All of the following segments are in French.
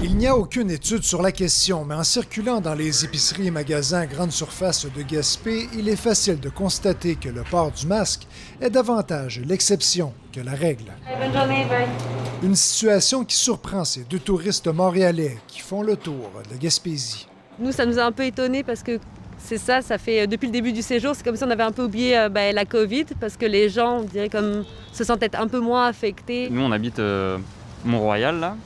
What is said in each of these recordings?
Il n'y a aucune étude sur la question, mais en circulant dans les épiceries et magasins à grande surface de Gaspé, il est facile de constater que le port du masque est davantage l'exception que la règle. Bonne journée, bye. Une situation qui surprend ces deux touristes montréalais qui font le tour de Gaspésie. Nous, ça nous a un peu étonnés parce que c'est ça fait depuis le début du séjour, c'est comme si on avait un peu oublié la COVID parce que les gens, on dirait comme, se sentent être un peu moins affectés. Nous, on habite Mont-Royal, là.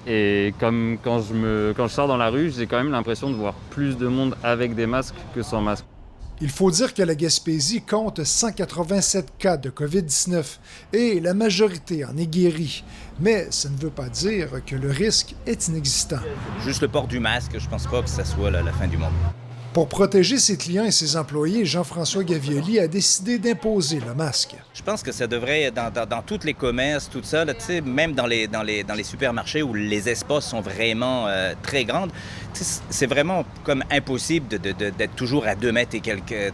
Et comme quand je sors dans la rue, j'ai quand même l'impression de voir plus de monde avec des masques que sans masque. Il faut dire que la Gaspésie compte 187 cas de COVID-19 et la majorité en est guérie. Mais ça ne veut pas dire que le risque est inexistant. Juste le port du masque, je pense pas que ça soit la fin du monde. Pour protéger ses clients et ses employés, Jean-François Gavioli a décidé d'imposer le masque. Je pense que ça devrait, dans tous les commerces, tout ça, là, même dans les supermarchés où les espaces sont vraiment très grands, c'est vraiment comme impossible d'être toujours à 2 mètres et quelques...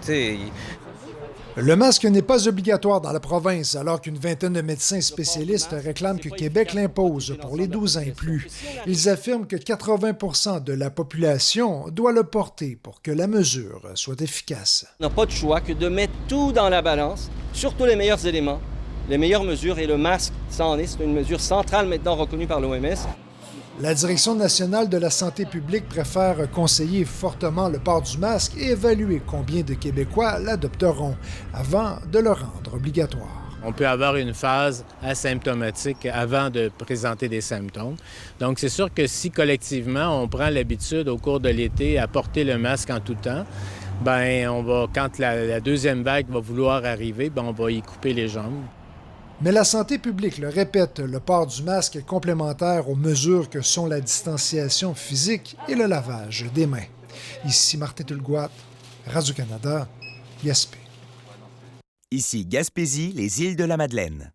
Le masque n'est pas obligatoire dans la province, alors qu'une vingtaine de médecins spécialistes réclament que Québec l'impose pour les 12 ans et plus. Ils affirment que 80 % de la population doit le porter pour que la mesure soit efficace. On n'a pas de choix que de mettre tout dans la balance, surtout les meilleurs éléments, les meilleures mesures, et le masque, ça en est, c'est une mesure centrale maintenant reconnue par l'OMS. La Direction nationale de la santé publique préfère conseiller fortement le port du masque et évaluer combien de Québécois l'adopteront avant de le rendre obligatoire. On peut avoir une phase asymptomatique avant de présenter des symptômes. Donc, c'est sûr que si collectivement, on prend l'habitude au cours de l'été à porter le masque en tout temps, quand la deuxième vague va vouloir arriver, on va y couper les jambes. Mais la santé publique le répète, le port du masque est complémentaire aux mesures que sont la distanciation physique et le lavage des mains. Ici Martin Tulgoat, Radio-Canada, Gaspé. Ici Gaspésie, les îles de la Madeleine.